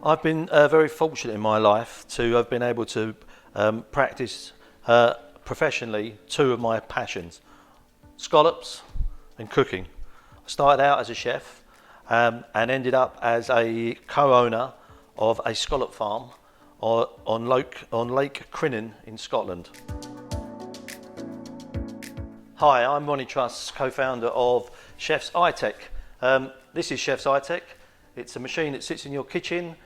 I've been very fortunate in my life to have been able to practice professionally two of my passions, scallops and cooking. I started out as a chef and ended up as a co-owner of a scallop farm on Lake Crinan in Scotland. Hi, I'm Ronnie Truss, co-founder of Chef's iTech. This is Chef's iTech. It's a machine that sits in your kitchen,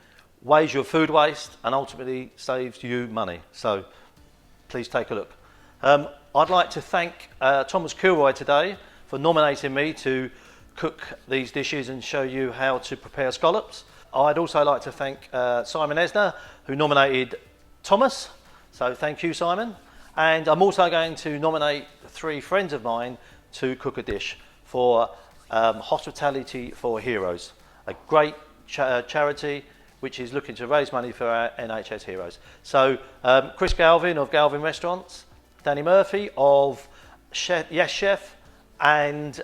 weighs your food waste and ultimately saves you money. So please take a look. I'd like to thank Thomas Kilroy today for nominating me to cook these dishes and show you how to prepare scallops. I'd also like to thank Simon Esner, who nominated Thomas. So thank you, Simon. And I'm also going to nominate three friends of mine to cook a dish for Hospitality for Heroes, a great charity which is looking to raise money for our NHS heroes. So Chris Galvin of Galvin Restaurants, Danny Murphy of Yes Chef, and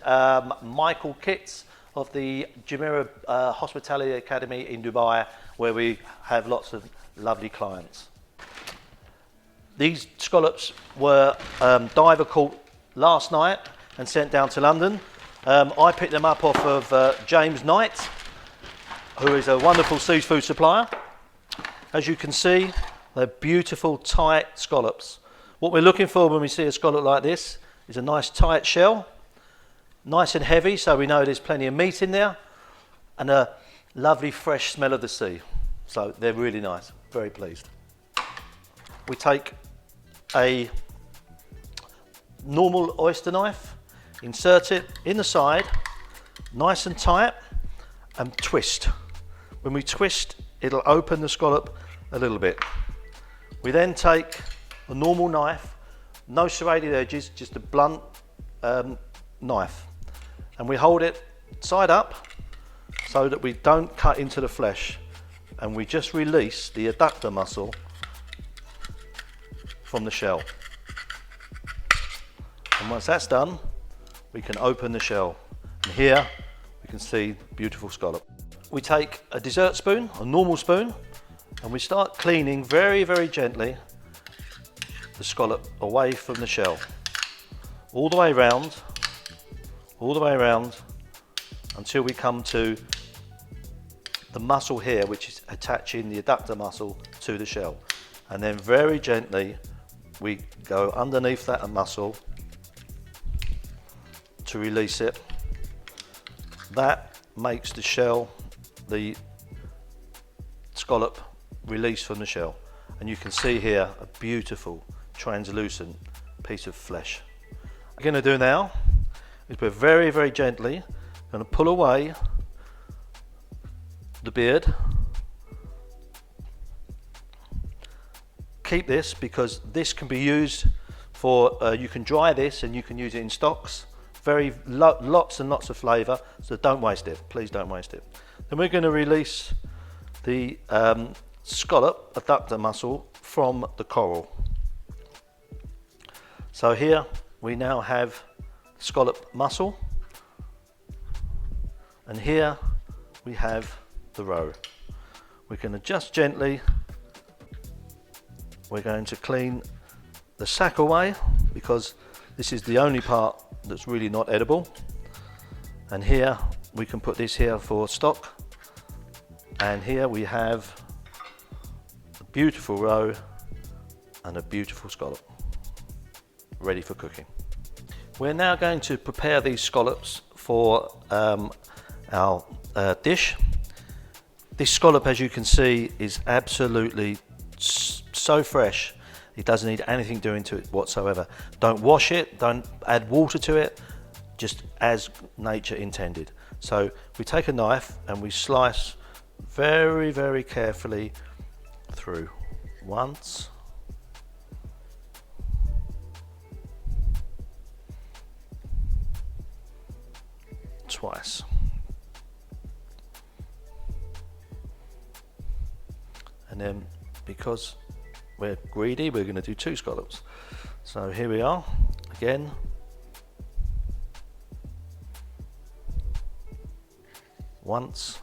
Michael Kitts of the Jumeirah Hospitality Academy in Dubai, where we have lots of lovely clients. These scallops were diver caught last night and sent down to London. I picked them up off of James Knight, who is a wonderful seafood supplier. As you can see, they're beautiful, tight scallops. What we're looking for when we see a scallop like this is a nice tight shell, nice and heavy, so we know there's plenty of meat in there, and a lovely fresh smell of the sea. So they're really nice, very pleased. We take a normal oyster knife, insert it in the side, nice and tight, and twist. When we twist, it'll open the scallop a little bit. We then take a normal knife, no serrated edges, just a blunt knife, and we hold it side up so that we don't cut into the flesh, and we just release the adductor muscle from the shell. And once that's done, we can open the shell, and here we can see beautiful scallop. We take a dessert spoon, a normal spoon, and we start cleaning very, very gently the scallop away from the shell, all the way around, until we come to the muscle here, which is attaching the adductor muscle to the shell. And then very gently we go underneath that muscle to release it. That makes the shell, the scallop, release from the shell. And you can see here a beautiful translucent piece of flesh. What we're going to do now is we're very, very gently going to pull away the beard. Keep this because this can be used for, you can dry this and you can use it in stocks. Lots and lots of flavour, so don't waste it, please don't waste it. Then we're going to release the scallop adductor muscle from the coral. So here we now have scallop muscle, and here we have the roe. We're going to just gently, we're going to clean the sac away because this is the only part that's really not edible. And here we can put this here for stock, and here we have a beautiful roe and a beautiful scallop ready for cooking. We're now going to prepare these scallops for our dish. This scallop, as you can see, is absolutely so fresh. It doesn't need anything doing to it whatsoever. Don't wash it, don't add water to it, just as nature intended. So we take a knife and we slice very, very carefully through. Once, twice. And then because we're greedy, we're going to do two scallops. So here we are again. Once,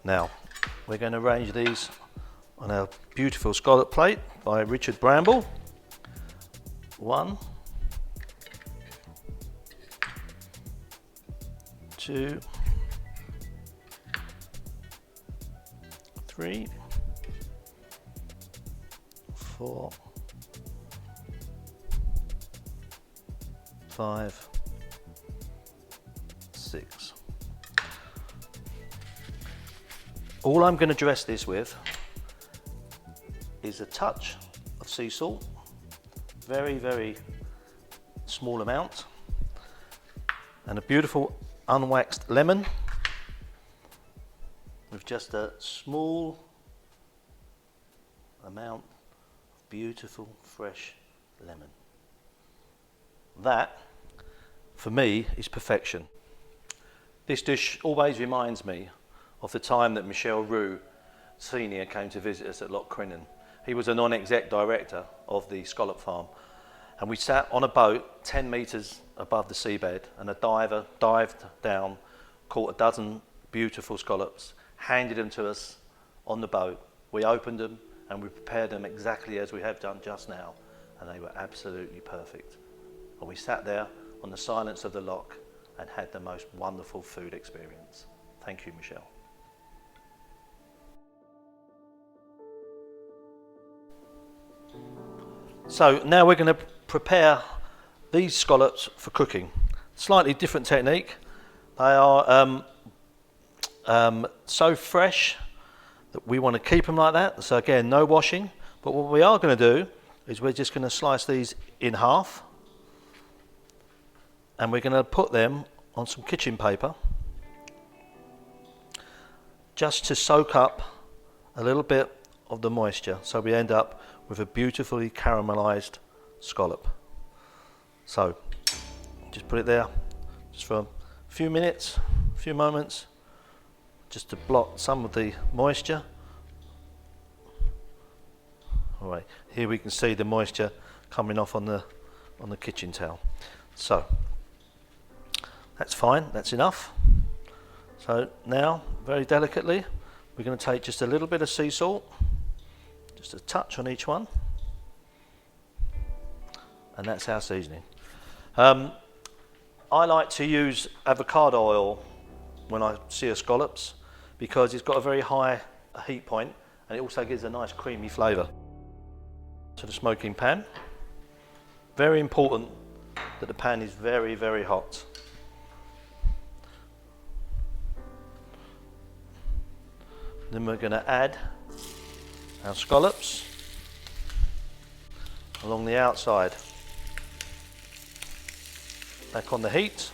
Now, we're going to arrange these on our beautiful scallop plate by Richard Bramble. 1, 2, 3, 4, 5, 6. All I'm going to dress this with is a touch of sea salt, very, very small amount, and a beautiful unwaxed lemon with just a small amount of beautiful fresh lemon. That, for me, is perfection. This dish always reminds me of the time that Michel Roux Senior came to visit us at Loch Crinan. He was a non-exec director of the scallop farm, and we sat on a boat 10 metres above the seabed, and a diver dived down, caught a dozen beautiful scallops, handed them to us on the boat. We opened them and we prepared them exactly as we have done just now, and they were absolutely perfect. And we sat there on the silence of the loch and had the most wonderful food experience. Thank you, Michelle. So now we're going to prepare these scallops for cooking. Slightly different technique. They are so fresh that we want to keep them like that. So again, no washing. But what we are going to do is we're just going to slice these in half, and we're going to put them on some kitchen paper just to soak up a little bit of the moisture, so we end up with a beautifully caramelized scallop. So just put it there just for a few minutes, a few moments, just to blot some of the moisture. All right, here we can see the moisture coming off on the kitchen towel. So that's fine, that's enough. So now, very delicately, we're going to take just a little bit of sea salt, just a touch on each one, and that's our seasoning. I like to use avocado oil when I sear scallops because it's got a very high heat point and it also gives a nice creamy flavour to the smoking pan. Very important that the pan is very, very hot. Then we're going to add our scallops along the outside. Back on the heat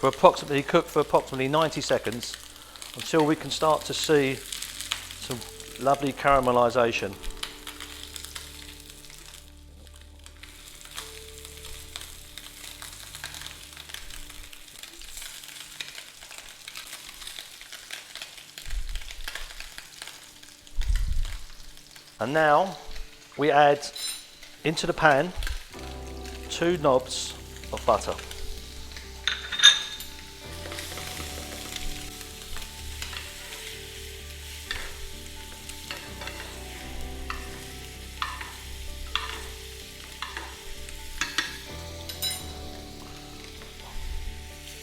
for approximately, cook for approximately 90 seconds until we can start to see some lovely caramelisation. And now we add into the pan 2 knobs of butter.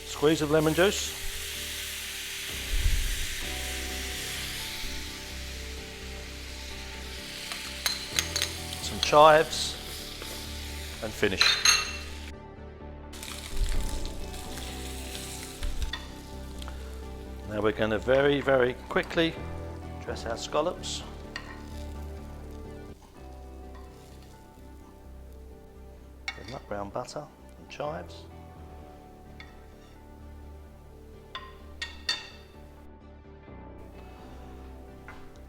Squeeze of lemon juice. Some chives and finish. Now we're going to very, very quickly dress our scallops. With nut brown butter and chives.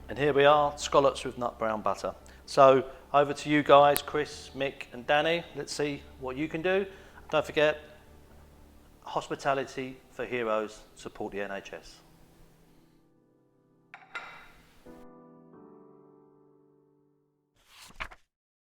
And here we are, scallops with nut brown butter. So over to you guys, Chris, Mick and Danny. Let's see what you can do. Don't forget, hospitality for heroes, support the NHS.